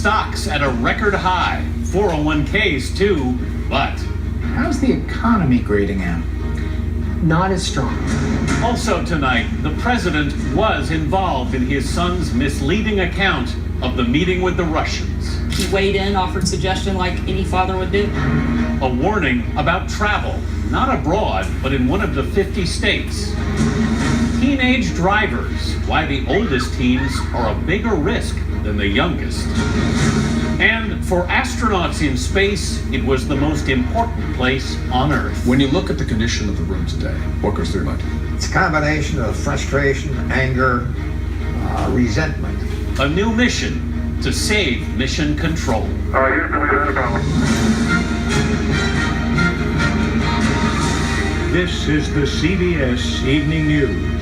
Stocks at a record high, 401ks too, but how's the economy grading out? Not as strong. Also tonight, the president was involved in his son's misleading account of the meeting with the Russians. He weighed in, offered suggestion like any father would do. A warning about travel, not abroad, but in one of the 50 states. Teenage drivers, why the oldest teens are a bigger risk than the youngest. And for astronauts in space, it was the most important place on Earth. When you look at the condition of the room today, what goes through your mind? It's a combination of frustration, anger, resentment. A new mission to save Mission Control. This is the CBS Evening News.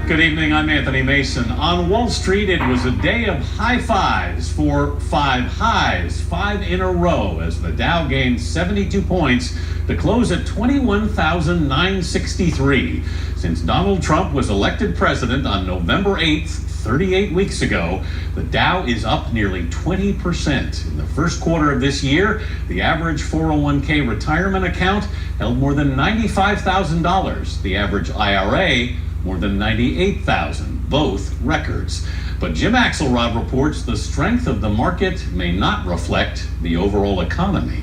Good evening, I'm Anthony Mason. On Wall Street, it was a day of high fives for 5 highs, 5 in a row, as the Dow gained 72 points to close at 21,963. Since Donald Trump was elected president on November 8th, 38 weeks ago, the Dow is up nearly 20%. In the first quarter of this year, the average 401k retirement account held more than $95,000. The average IRA, more than $98,000, both records. But Jim Axelrod reports the strength of the market may not reflect the overall economy.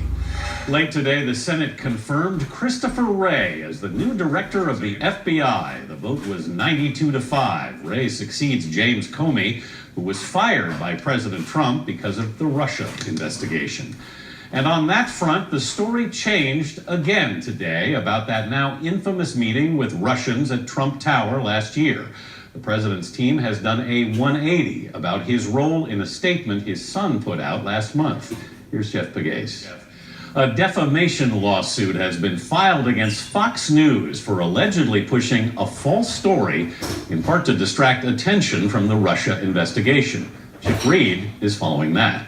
Late today, the Senate confirmed Christopher Wray as the new director of the FBI. The vote was 92-5. Wray succeeds James Comey, who was fired by President Trump because of the Russia investigation. And on that front, the story changed again today about that now infamous meeting with Russians at Trump Tower last year. The president's team has done a 180 about his role in a statement his son put out last month. Here's Jeff Pegues. A defamation lawsuit has been filed against Fox News for allegedly pushing a false story, in part to distract attention from the Russia investigation. Chip Reed is following that.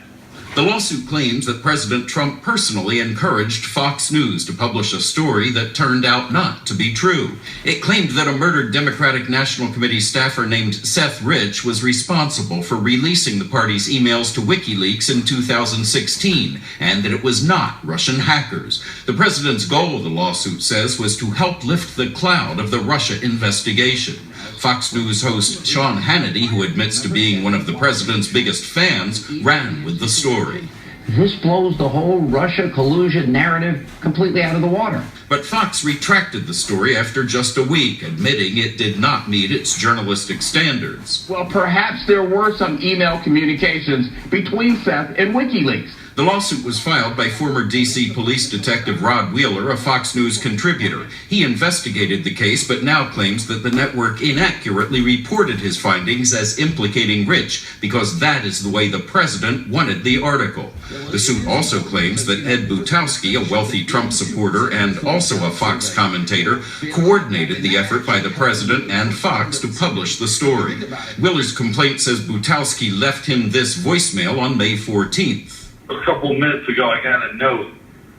The lawsuit claims that President Trump personally encouraged Fox News to publish a story that turned out not to be true. It claimed that a murdered Democratic National Committee staffer named Seth Rich was responsible for releasing the party's emails to WikiLeaks in 2016, and that it was not Russian hackers. The president's goal, the lawsuit says, was to help lift the cloud of the Russia investigation. Fox News host Sean Hannity, who admits to being one of the president's biggest fans, ran with the story. This blows the whole Russia collusion narrative completely out of the water. But Fox retracted the story after just a week, admitting it did not meet its journalistic standards. Well, perhaps there were some email communications between Seth and WikiLeaks. The lawsuit was filed by former D.C. police detective Rod Wheeler, a Fox News contributor. He investigated the case, but now claims that the network inaccurately reported his findings as implicating Rich, because that is the way the president wanted the article. The suit also claims that Ed Butowski, a wealthy Trump supporter and also a Fox commentator, coordinated the effort by the president and Fox to publish the story. Wheeler's complaint says Butowski left him this voicemail on May 14th. A couple minutes ago, I got a note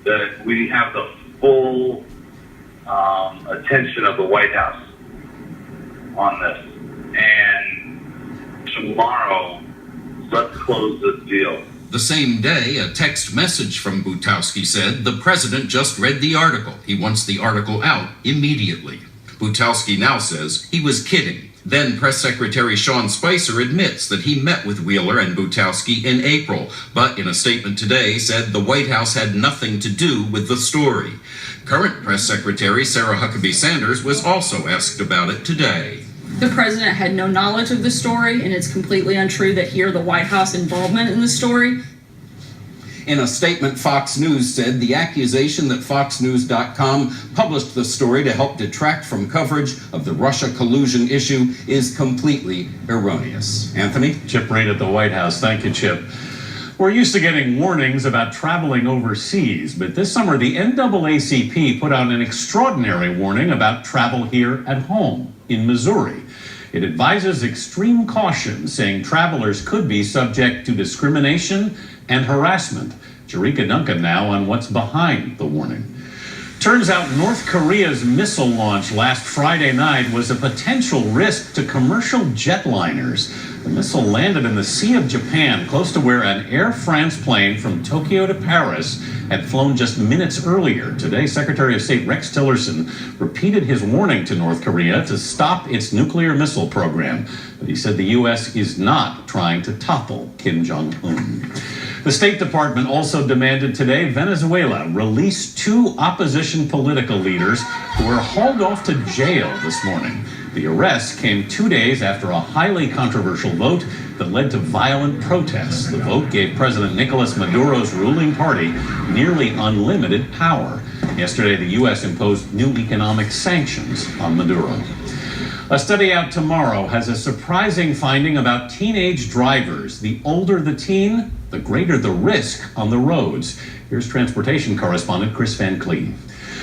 that we have the full attention of the White House on this. And tomorrow, let's close this deal. The same day, a text message from Butowski said, "The president just read the article. He wants the article out immediately." Butowski now says he was kidding. Then Press Secretary Sean Spicer admits that he met with Wheeler and Butowski in April, but in a statement today said the White House had nothing to do with the story. Current Press Secretary Sarah Huckabee Sanders was also asked about it today. The president had no knowledge of the story, and it's completely untrue that he or the White House involvement in the story. In a statement, Fox News said the accusation that FoxNews.com published the story to help detract from coverage of the Russia collusion issue is completely erroneous. Anthony? Chip Reed at the White House. Thank you, Chip. We're used to getting warnings about traveling overseas, but this summer the NAACP put out an extraordinary warning about travel here at home in Missouri. It advises extreme caution, saying travelers could be subject to discrimination and harassment. Jerika Duncan now on what's behind the warning. Turns out North Korea's missile launch last Friday night was a potential risk to commercial jetliners. The missile landed in the Sea of Japan, close to where an Air France plane from Tokyo to Paris had flown just minutes earlier. Today, Secretary of State Rex Tillerson repeated his warning to North Korea to stop its nuclear missile program. But he said the U.S. is not trying to topple Kim Jong-un. The State Department also demanded today Venezuela release 2 opposition political leaders who were hauled off to jail this morning. The arrest came 2 days after a highly controversial vote that led to violent protests. The vote gave President Nicolas Maduro's ruling party nearly unlimited power. Yesterday, the U.S. imposed new economic sanctions on Maduro. A study out tomorrow has a surprising finding about teenage drivers. The older the teen, the greater the risk on the roads. Here's transportation correspondent Chris Van Cleve.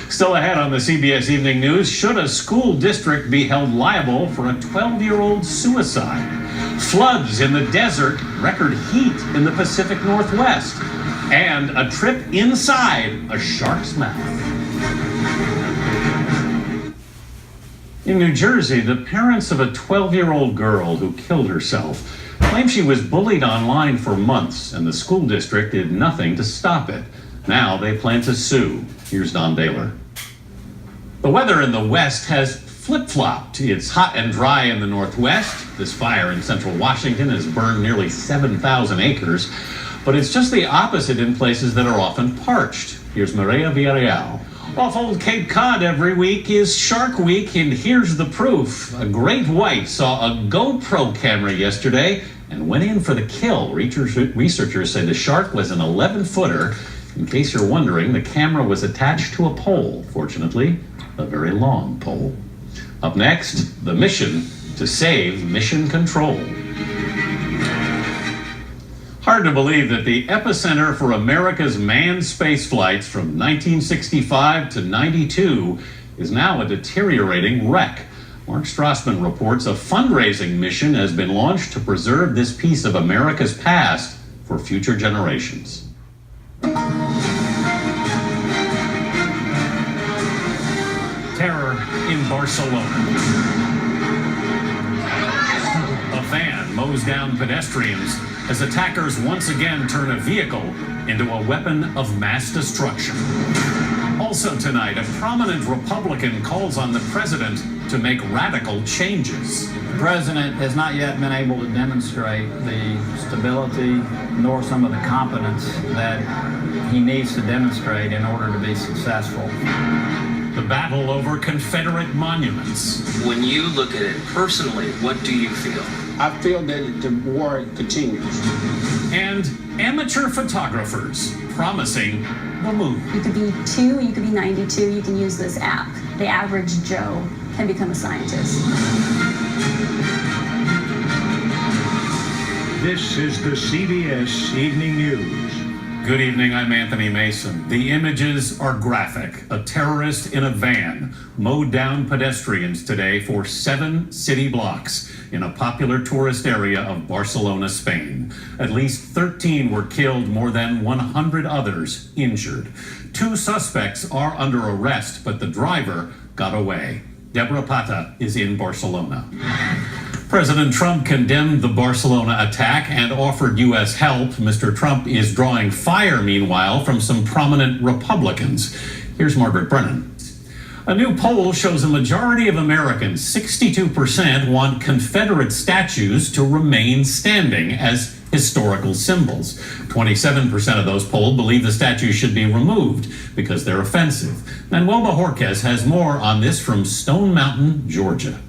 Still ahead on the CBS Evening News, should a school district be held liable for a 12-year-old suicide? Floods in the desert, record heat in the Pacific Northwest, and a trip inside a shark's mouth. In New Jersey, the parents of a 12-year-old girl who killed herself claim she was bullied online for months and the school district did nothing to stop it. Now they plan to sue. Here's Don Baylor. The weather in the West has flip-flopped. It's hot and dry in the Northwest. This fire in central Washington has burned nearly 7,000 acres. But it's just the opposite in places that are often parched. Here's Maria Villarreal. Off Old Cape Cod every week is Shark Week, and here's the proof. A great white saw a GoPro camera yesterday and went in for the kill. Researchers say the shark was an 11-footer. In case you're wondering, the camera was attached to a pole. Fortunately, a very long pole. Up next, the mission to save Mission Control. Hard to believe that the epicenter for America's manned space flights from 1965 to 92 is now a deteriorating wreck. Mark Strassman reports a fundraising mission has been launched to preserve this piece of America's past for future generations. Terror in Barcelona. A van mows down pedestrians as attackers once again turn a vehicle into a weapon of mass destruction. Also tonight, a prominent Republican calls on the president to make radical changes. The president has not yet been able to demonstrate the stability nor some of the competence that he needs to demonstrate in order to be successful. The battle over Confederate monuments. When you look at it personally, what do you feel? I feel that the war continues. And amateur photographers promising the moon. You could be 2, you could be 92, you can use this app. The average Joe can become a scientist. This is the CBS Evening News. Good evening, I'm Anthony Mason. The images are graphic. A terrorist in a van mowed down pedestrians today for 7 city blocks in a popular tourist area of Barcelona, Spain. At least 13 were killed, more than 100 others injured. 2 suspects are under arrest, but the driver got away. Deborah Pata is in Barcelona. President Trump condemned the Barcelona attack and offered U.S. help. Mr. Trump is drawing fire, meanwhile, from some prominent Republicans. Here's Margaret Brennan. A new poll shows a majority of Americans, 62%, want Confederate statues to remain standing as historical symbols. 27% of those polled believe the statues should be removed because they're offensive. Manuel Bojorquez has more on this from Stone Mountain, Georgia.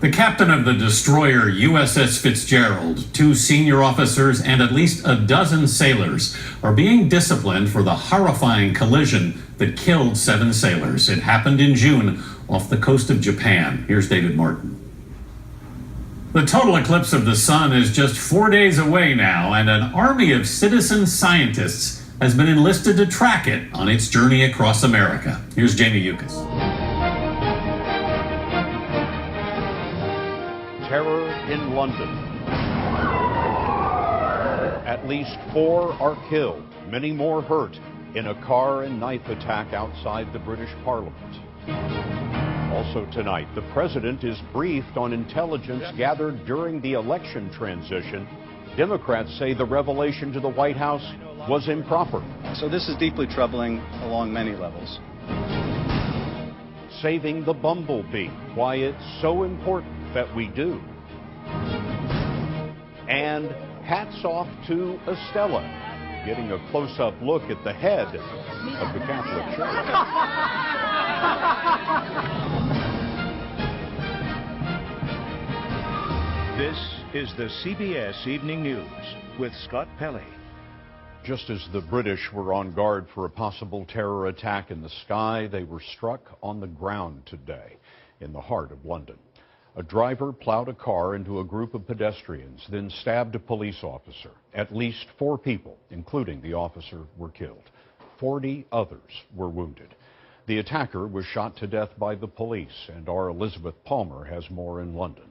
The captain of the destroyer USS Fitzgerald, 2 senior officers, and at least a dozen sailors are being disciplined for the horrifying collision that killed 7 sailors. It happened in June off the coast of Japan. Here's David Martin. The total eclipse of the sun is just 4 days away now, and an army of citizen scientists has been enlisted to track it on its journey across America. Here's Jamie Yukas. Terror in London. At least 4 are killed, many more hurt, in a car and knife attack outside the British Parliament. Also tonight, the president is briefed on intelligence gathered during the election transition. Democrats say the revelation to the White House was improper. So this is deeply troubling along many levels. Saving the bumblebee, why it's so important that we do. And hats off to Estella, getting a close-up look at the head of the Catholic Church. This is the CBS Evening News with Scott Pelley. Just as the British were on guard for a possible terror attack in the sky, they were struck on the ground today in the heart of London. A driver plowed a car into a group of pedestrians, then stabbed a police officer. At least 4 people, including the officer, were killed. 40 others were wounded. The attacker was shot to death by the police, and our Elizabeth Palmer has more in London.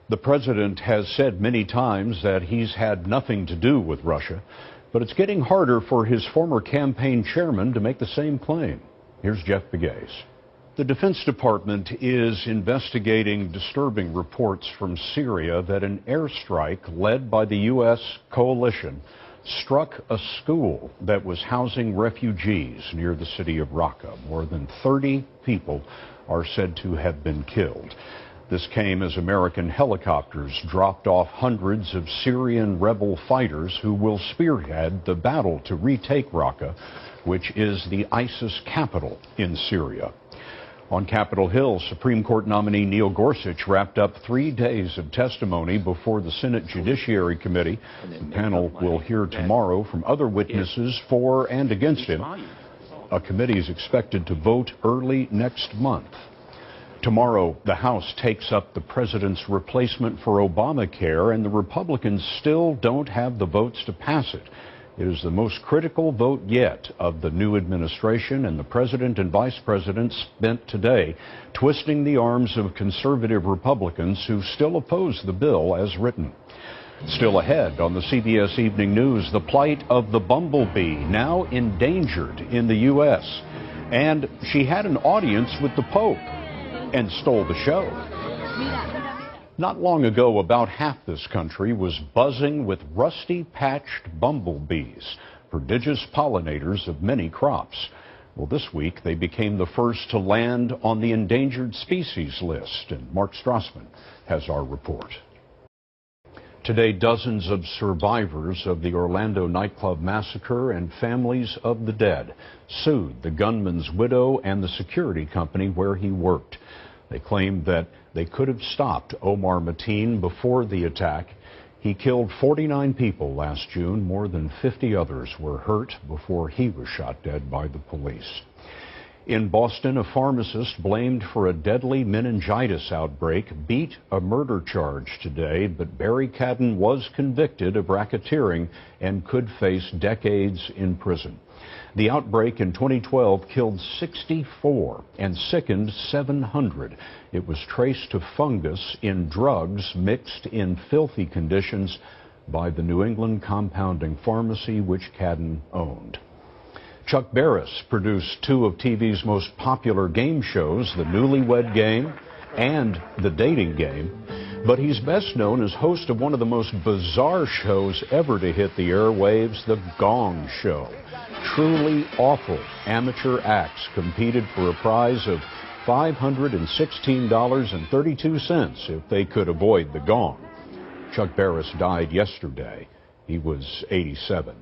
The president has said many times that he's had nothing to do with Russia, but it's getting harder for his former campaign chairman to make the same claim. Here's Jeff Begays. The Defense Department is investigating disturbing reports from Syria that an airstrike led by the U.S. coalition struck a school that was housing refugees near the city of Raqqa. More than 30 people are said to have been killed. This came as American helicopters dropped off hundreds of Syrian rebel fighters who will spearhead the battle to retake Raqqa, which is the ISIS capital in Syria. On Capitol Hill, Supreme Court nominee Neil Gorsuch wrapped up 3 days of testimony before the Senate Judiciary Committee. The panel will hear tomorrow from other witnesses for and against him. A committee is expected to vote early next month. Tomorrow, the House takes up the president's replacement for Obamacare, and the Republicans still don't have the votes to pass it. It is the most critical vote yet of the new administration, and the president and vice president spent today twisting the arms of conservative Republicans who still oppose the bill as written. Still ahead on the CBS Evening News, the plight of the bumblebee, now endangered in the U.S. And she had an audience with the Pope and stole the show. Not long ago, about half this country was buzzing with rusty-patched bumblebees, prodigious pollinators of many crops. Well, this week they became the first to land on the endangered species list, and Mark Strassman has our report. Today, dozens of survivors of the Orlando nightclub massacre and families of the dead sued the gunman's widow and the security company where he worked. They claimed that they could have stopped Omar Mateen before the attack. He killed 49 people last June. More than 50 others were hurt before he was shot dead by the police. In Boston, a pharmacist blamed for a deadly meningitis outbreak beat a murder charge today, but Barry Cadden was convicted of racketeering and could face decades in prison. The outbreak in 2012 killed 64 and sickened 700. It was traced to fungus in drugs mixed in filthy conditions by the New England compounding pharmacy which Cadden owned. Chuck Barris produced 2 of TV's most popular game shows, The Newlywed Game and The Dating Game. But he's best known as host of one of the most bizarre shows ever to hit the airwaves, The Gong Show. Truly awful amateur acts competed for a prize of $516.32 if they could avoid the gong. Chuck Barris died yesterday. He was 87.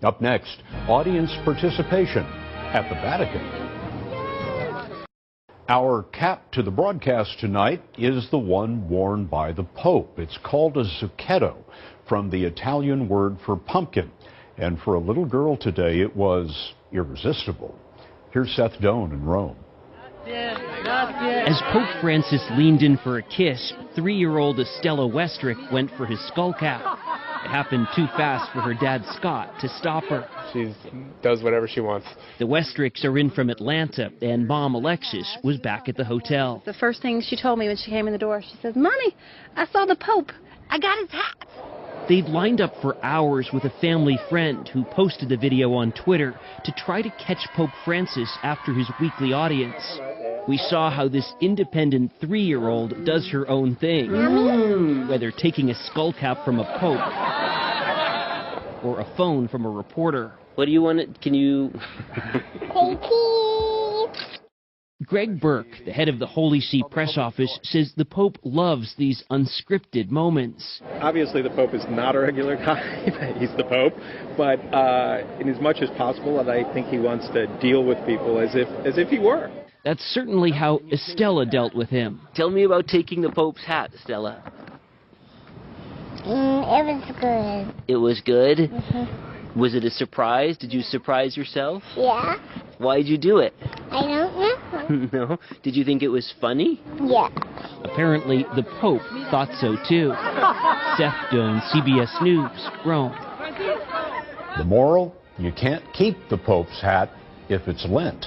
Up next, audience participation at the Vatican. Our cap to the broadcast tonight is the one worn by the Pope. It's called a zucchetto, from the Italian word for pumpkin. And for a little girl today, it was irresistible. Here's Seth Doan in Rome. As Pope Francis leaned in for a kiss, 3-year-old Estella Westrick went for his skull cap. It happened too fast for her dad, Scott, to stop her. She does whatever she wants. The Westricks are in from Atlanta, and Mom Alexis was back at the hotel. The first thing she told me when she came in the door, she says, "Mommy, I saw the Pope. I got his hat." They'd lined up for hours with a family friend who posted the video on Twitter to try to catch Pope Francis after his weekly audience. We saw how this independent 3-year-old does her own thing, whether taking a skull cap from a pope or a phone from a reporter. What do you want? Can you... Greg Burke, the head of the Holy See press office, says the Pope loves these unscripted moments. Obviously, the Pope is not a regular guy. He's the Pope. But in as much as possible, I think he wants to deal with people as if he were. That's certainly how Estella dealt with him. Tell me about taking the Pope's hat, Estella. It was good. It was good? Mm-hmm. Was it a surprise? Did you surprise yourself? Yeah. Why'd you do it? I don't know. No? Did you think it was funny? Yeah. Apparently, the Pope thought so too. Seth Doane, CBS News, Rome. The moral? You can't keep the Pope's hat if it's Lent.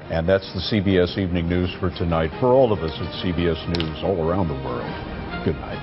And that's the CBS Evening News for tonight. For all of us at CBS News all around the world, good night.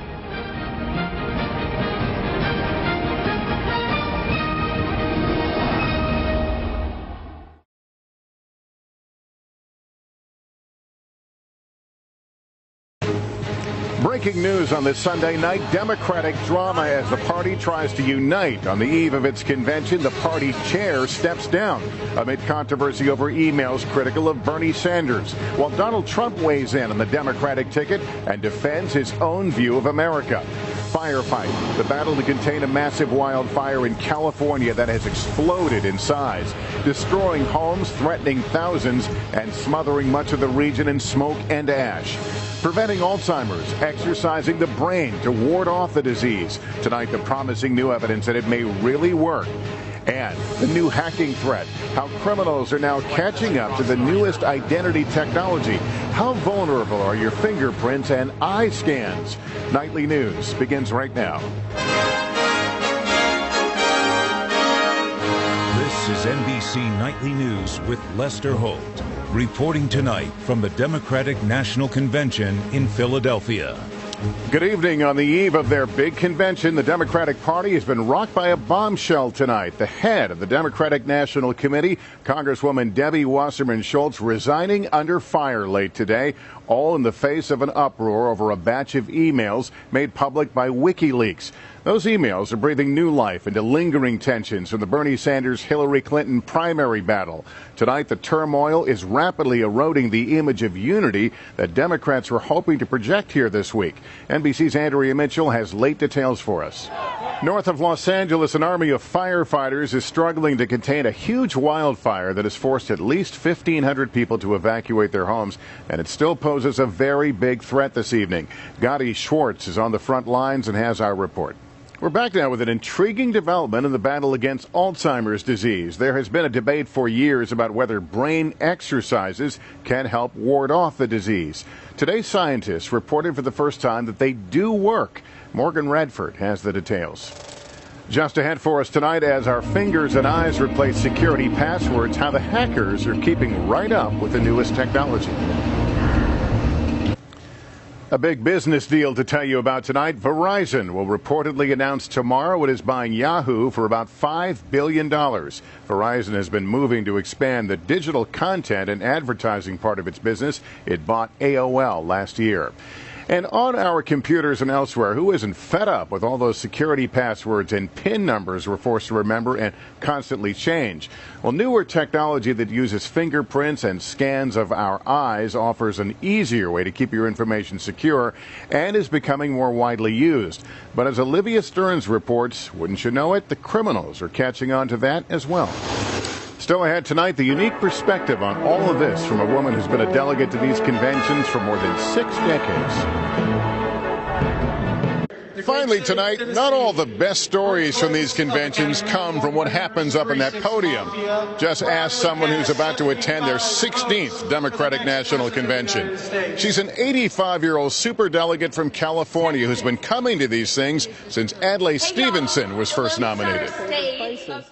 Breaking news on this Sunday night, Democratic drama as the party tries to unite. On the eve of its convention, the party chair steps down amid controversy over emails critical of Bernie Sanders, while Donald Trump weighs in on the Democratic ticket and defends his own view of America. Firefight, the battle to contain a massive wildfire in California that has exploded in size, destroying homes, threatening thousands, and smothering much of the region in smoke and ash. Preventing Alzheimer's, exercising the brain to ward off the disease. Tonight, the promising new evidence that it may really work. And the new hacking threat, how criminals are now catching up to the newest identity technology. How vulnerable are your fingerprints and eye scans? Nightly News begins right now. This is NBC Nightly News with Lester Holt, reporting tonight from the Democratic National Convention in Philadelphia. Good evening. On the eve of their big convention, the Democratic Party has been rocked by a bombshell tonight. The head of the Democratic National Committee, Congresswoman Debbie Wasserman Schultz, resigning under fire late today, all in the face of an uproar over a batch of emails made public by WikiLeaks. Those emails are breathing new life into lingering tensions from the Bernie Sanders-Hillary Clinton primary battle. Tonight, the turmoil is rapidly eroding the image of unity that Democrats were hoping to project here this week. NBC's Andrea Mitchell has late details for us. North of Los Angeles, an army of firefighters is struggling to contain a huge wildfire that has forced at least 1,500 people to evacuate their homes, and it still poses a very big threat this evening. Gadi Schwartz is on the front lines and has our report. We're back now with an intriguing development in the battle against Alzheimer's disease. There has been a debate for years about whether brain exercises can help ward off the disease. Today, scientists reported for the first time that they do work. Morgan Radford has the details. Just ahead for us tonight, as our fingers and eyes replace security passwords, how the hackers are keeping right up with the newest technology. A big business deal to tell you about tonight. Verizon will reportedly announce tomorrow it is buying Yahoo for about $5 billion. Verizon has been moving to expand the digital content and advertising part of its business. It bought AOL last year. And on our computers and elsewhere, who isn't fed up with all those security passwords and PIN numbers we're forced to remember and constantly change? Well, newer technology that uses fingerprints and scans of our eyes offers an easier way to keep your information secure and is becoming more widely used. But as Olivia Stearns reports, wouldn't you know it, the criminals are catching on to that as well. Still ahead tonight, the unique perspective on all of this from a woman who's been a delegate to these conventions for more than 6 decades. Finally tonight, not all the best stories from these conventions come from what happens up in that podium. Just ask someone who's about to attend their 16th Democratic National Convention. She's an 85-year-old superdelegate from California who's been coming to these things since Adlai Stevenson was first nominated.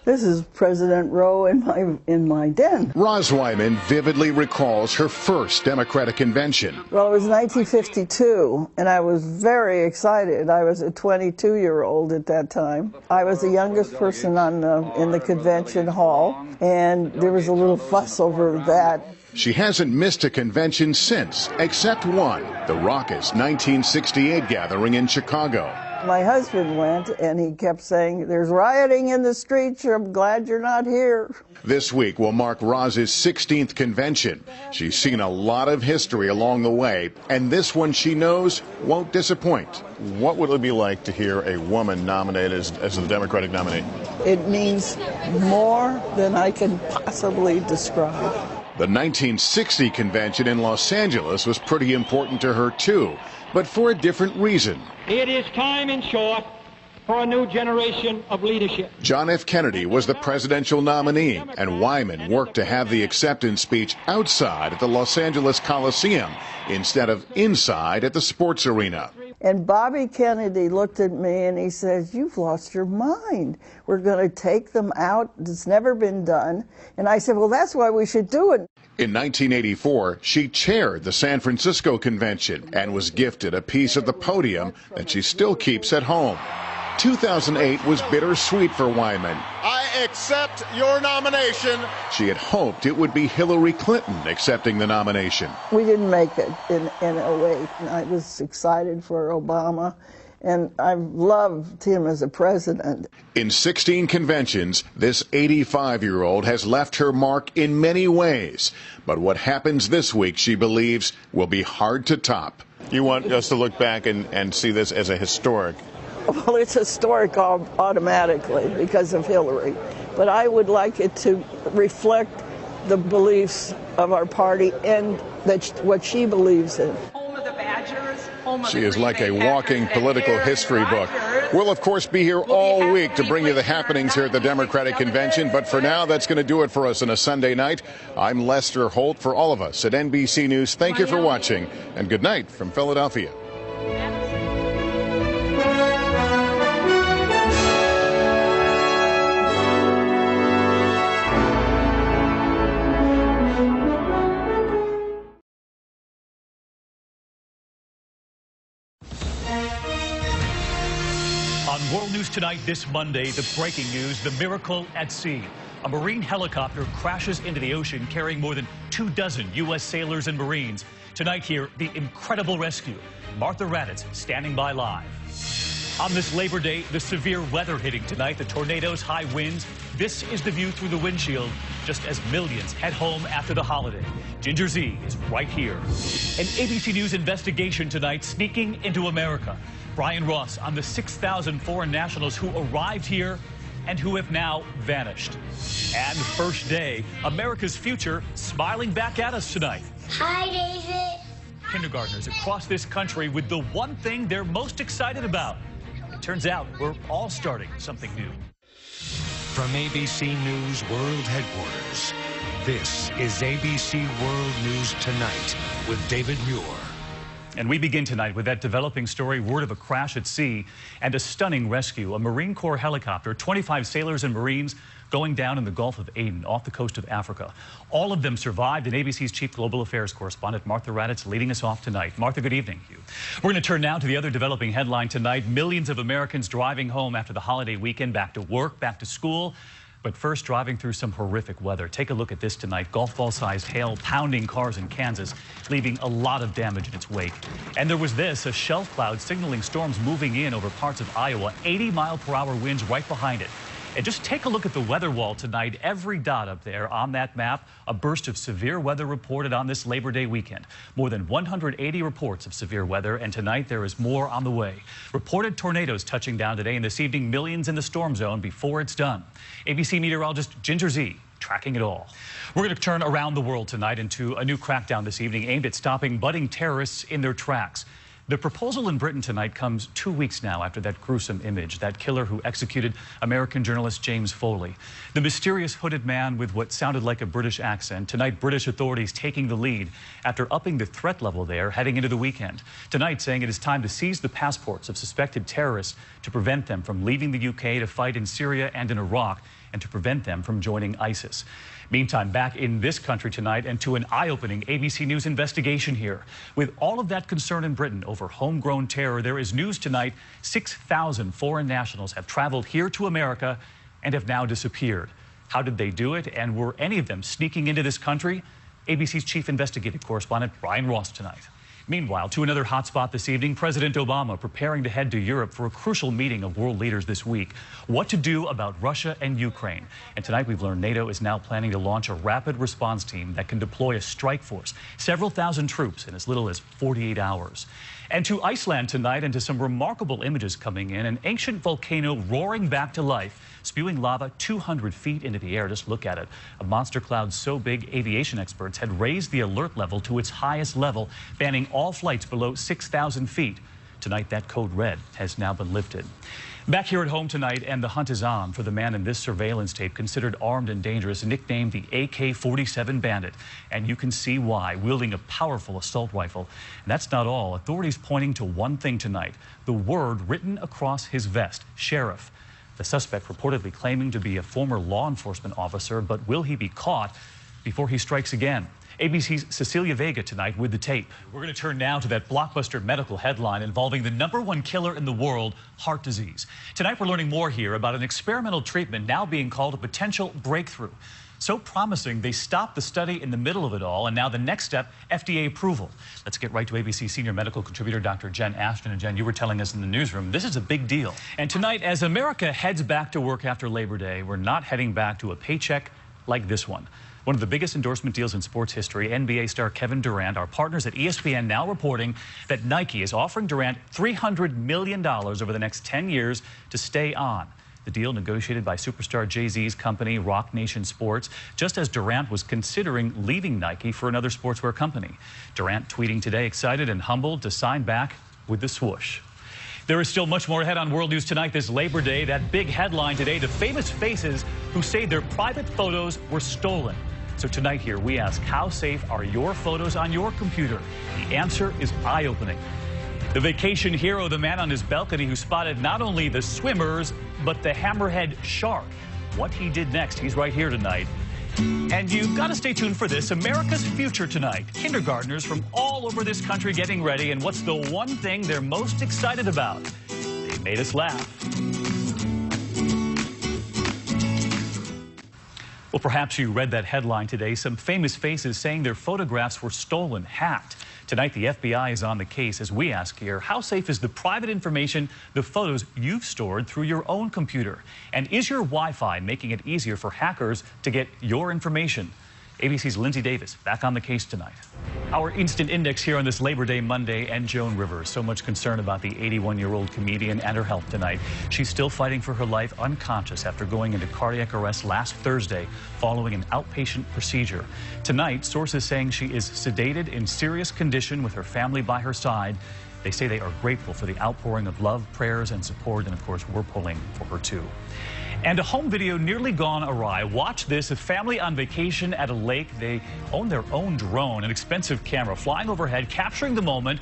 This is President Rowe in my den. Roz Wyman vividly recalls her first Democratic convention. Well, it was 1952, and I was very excited. I was was a 22-year-old at that time. I was the youngest person in the convention hall, and there was a little fuss over that. She hasn't missed a convention since, except one, the raucous 1968 gathering in Chicago. My husband went, and he kept saying, "There's rioting in the streets. I'm glad you're not here." This week will mark Roz's 16th convention. She's seen a lot of history along the way, and this one she knows won't disappoint. What would it be like to hear a woman nominated as the Democratic nominee? It means more than I can possibly describe. The 1960 convention in Los Angeles was pretty important to her, too, but for a different reason. It is time, in short, for a new generation of leadership. John F. Kennedy was the presidential nominee, and Wyman worked to have the acceptance speech outside at the Los Angeles Coliseum instead of inside at the sports arena. And Bobby Kennedy looked at me and he says, "You've lost your mind. We're going to take them out. It's never been done." And I said, "Well, that's why we should do it." In 1984, she chaired the San Francisco convention and was gifted a piece of the podium that she still keeps at home. 2008 was bittersweet for Wyman. I accept your nomination. She had hoped it would be Hillary Clinton accepting the nomination. We didn't make it in 08. I was excited for Obama, and I loved him as a president. In 16 conventions, this 85-year-old has left her mark in many ways. But what happens this week, she believes, will be hard to top. You want us to look back and see this as a historic? Well, it's historic automatically because of Hillary, but I would like it to reflect the beliefs of our party and what she believes in. She is like a walking political history book. We'll, of course, be here all week to bring you the happenings here at the Democratic Convention, but for now, that's going to do it for us on a Sunday night. I'm Lester Holt. For all of us at NBC News, thank you for watching, and good night from Philadelphia. On World News Tonight this Monday, the breaking news, the miracle at sea. A Marine helicopter crashes into the ocean carrying more than 24 U.S. sailors and Marines. Tonight here, the incredible rescue. Martha Raddatz standing by live. On this Labor Day, the severe weather hitting tonight, the tornadoes, high winds. This is the view through the windshield just as millions head home after the holiday. Ginger Z is right here. An ABC News investigation tonight sneaking into America. Brian Ross on the 6,000 foreign nationals who arrived here and who have now vanished. And first day, America's future smiling back at us tonight. Hi, David. Kindergartners across this country with the one thing they're most excited about. It turns out we're all starting something new. From ABC News World Headquarters, this is ABC World News Tonight with David Muir. And we begin tonight with that developing story, word of a crash at sea and a stunning rescue. A Marine Corps helicopter, 25 sailors and Marines going down in the Gulf of Aden off the coast of Africa. All of them survived, and ABC's chief global affairs correspondent Martha Raddatz leading us off tonight. Martha, good evening. We're going to turn now to the other developing headline tonight. Millions of Americans driving home after the holiday weekend, back to work, back to school. But first, driving through some horrific weather. Take a look at this tonight. Golf ball-sized hail pounding cars in Kansas, leaving a lot of damage in its wake. And there was this, a shelf cloud signaling storms moving in over parts of Iowa, 80-mile-per-hour winds right behind it. And just take a look at the weather wall tonight. Every dot up there on that map, a burst of severe weather reported on this Labor Day weekend. More than 180 reports of severe weather, and tonight there is more on the way. Reported tornadoes touching down today, and this evening millions in the storm zone before it's done. ABC meteorologist Ginger Z tracking it all. We're going to turn around the world tonight into a new crackdown this evening aimed at stopping budding terrorists in their tracks. The proposal in Britain tonight comes 2 weeks now after that gruesome image, that killer who executed American journalist James Foley. The mysterious hooded man with what sounded like a British accent. Tonight, British authorities taking the lead after upping the threat level there heading into the weekend. Tonight, saying it is time to seize the passports of suspected terrorists to prevent them from leaving the UK to fight in Syria and in Iraq. and to prevent them from joining ISIS. Meantime, back in this country tonight and to an eye-opening ABC News investigation here. With all of that concern in Britain over homegrown terror, there is news tonight. 6,000 foreign nationals have traveled here to America and have now disappeared. How did they do it, and were any of them sneaking into this country? ABC's chief investigative correspondent Brian Ross tonight. Meanwhile, to another hotspot this evening, President Obama preparing to head to Europe for a crucial meeting of world leaders this week. What to do about Russia and Ukraine. And tonight we've learned NATO is now planning to launch a rapid response team that can deploy a strike force, several thousand troops in as little as 48 hours. And to Iceland tonight, and to some remarkable images coming in, an ancient volcano roaring back to life, spewing lava 200 feet into the air. Just look at it. A monster cloud so big, aviation experts had raised the alert level to its highest level, banning all flights below 6,000 feet. Tonight, that code red has now been lifted. Back here at home tonight, and the hunt is on for the man in this surveillance tape considered armed and dangerous, nicknamed the AK-47 Bandit. And you can see why, wielding a powerful assault rifle. And that's not all. Authorities pointing to one thing tonight, the word written across his vest, Sheriff. The suspect reportedly claiming to be a former law enforcement officer, but will he be caught before he strikes again? ABC's Cecilia Vega tonight with the tape. We're going to turn now to that blockbuster medical headline involving the #1 killer in the world, heart disease. Tonight we're learning more here about an experimental treatment now being called a potential breakthrough. So promising, they stopped the study in the middle of it all, and now the next step, FDA approval. Let's get right to ABC senior medical contributor Dr. Jen Ashton. And Jen, you were telling us in the newsroom, this is a big deal. And tonight, as America heads back to work after Labor Day, we're not heading back to a paycheck like this one. One of the biggest endorsement deals in sports history, NBA star Kevin Durant, our partners at ESPN now reporting that Nike is offering Durant $300 million over the next 10 years to stay on. The deal negotiated by superstar Jay-Z's company, Roc Nation Sports, just as Durant was considering leaving Nike for another sportswear company. Durant tweeting today, excited and humbled to sign back with the swoosh. There is still much more ahead on World News Tonight this Labor Day. That big headline today, the famous faces who say their private photos were stolen. So tonight here, we ask, how safe are your photos on your computer? The answer is eye-opening. The vacation hero, the man on his balcony who spotted not only the swimmers, but the hammerhead shark. What he did next, he's right here tonight. And you've got to stay tuned for this, America's Future Tonight. Kindergartners from all over this country getting ready, and what's the one thing they're most excited about? They made us laugh. Well, perhaps you read that headline today. Some famous faces saying their photographs were stolen, hacked. Tonight, the FBI is on the case as we ask here, how safe is the private information, the photos you've stored through your own computer? And is your Wi-Fi making it easier for hackers to get your information? ABC's Lindsay Davis back on the case tonight. Our Instant Index here on this Labor Day Monday, and Joan Rivers. So much concern about the 81-year-old comedian and her health tonight. She's still fighting for her life, unconscious after going into cardiac arrest last Thursday following an outpatient procedure. Tonight, sources saying she is sedated in serious condition with her family by her side. They say they are grateful for the outpouring of love, prayers, and support, and of course, we're pulling for her too. And a home video nearly gone awry. Watch this, a family on vacation at a lake. They own their own drone, an expensive camera, flying overhead, capturing the moment,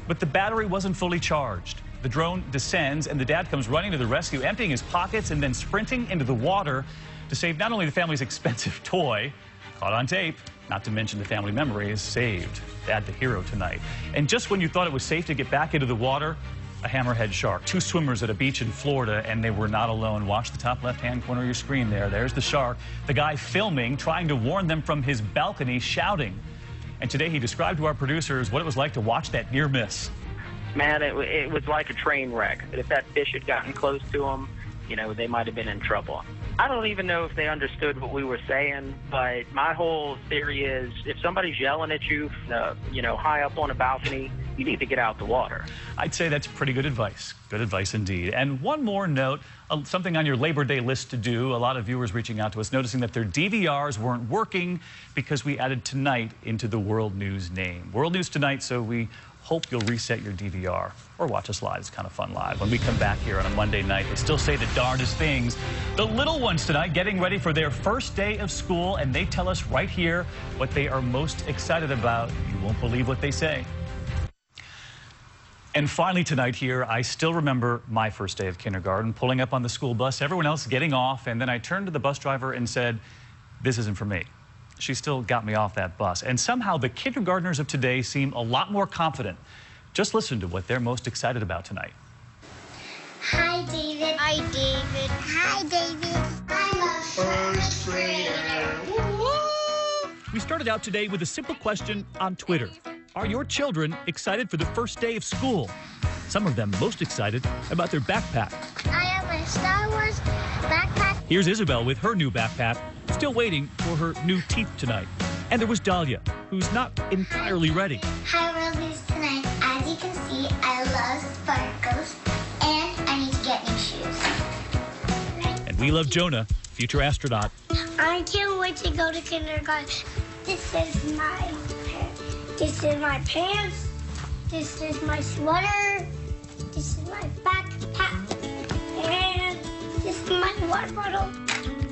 but the battery wasn't fully charged. The drone descends, and the dad comes running to the rescue, emptying his pockets and then sprinting into the water to save not only the family's expensive toy, caught on tape, not to mention the family memory is saved. Dad, the hero tonight. And just when you thought it was safe to get back into the water, a hammerhead shark. Two swimmers at a beach in Florida, and they were not alone. Watch the top left-hand corner of your screen there. There's the shark. The guy filming, trying to warn them from his balcony, shouting. And today he described to our producers what it was like to watch that near miss. Man, it was like a train wreck. If that fish had gotten close to them, you know, they might have been in trouble. I don't even know if they understood what we were saying, but my whole theory is if somebody's yelling at you, you know, high up on a balcony, you need to get out the water. I'd say that's pretty good advice. Good advice indeed. And one more note, something on your Labor Day list to do. A lot of viewers reaching out to us, noticing that their DVRs weren't working because we added tonight into the World News name. World News Tonight, so we hope you'll reset your DVR or watch us live. It's kind of fun live. When we come back here on a Monday night, they still say the darndest things. The little ones tonight getting ready for their first day of school, and they tell us right here what they are most excited about. You won't believe what they say. And finally tonight here, I still remember my first day of kindergarten, pulling up on the school bus, everyone else getting off, and then I turned to the bus driver and said, "This isn't for me." She still got me off that bus. And somehow the kindergartners of today seem a lot more confident. Just listen to what they're most excited about tonight. Hi, David. Hi, David. Hi, David. I'm a first grader. We started out today with a simple question on Twitter. Are your children excited for the first day of school? Some of them most excited about their backpack. I have a Star Wars backpack. Here's Isabel with her new backpack, still waiting for her new teeth tonight. And there was Dahlia, who's not entirely ready. Hi, Robies. Tonight, as you can see, I love sparkles, and I need to get new shoes. And we love Jonah, future astronaut. I can't wait to go to kindergarten. This is my pants. This is my sweater. This is my backpack. And this is my water bottle.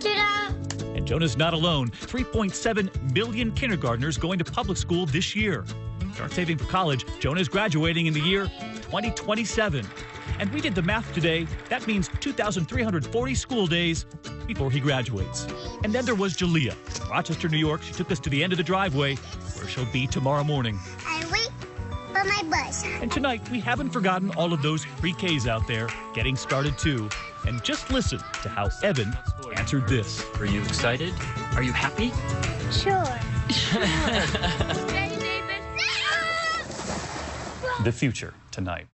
Ta-da! And Jonah's not alone. 3.7 million kindergartners going to public school this year. Start saving for college. Jonah's graduating in the year 2027. And we did the math today. That means 2,340 school days before he graduates. And then there was Jalea, from Rochester, New York. She took us to the end of the driveway, where she'll be tomorrow morning. I wait for my bus. And tonight, we haven't forgotten all of those pre-Ks out there getting started too. And just listen to how Evan answered this. Are you excited? Are you happy? Sure. The future tonight.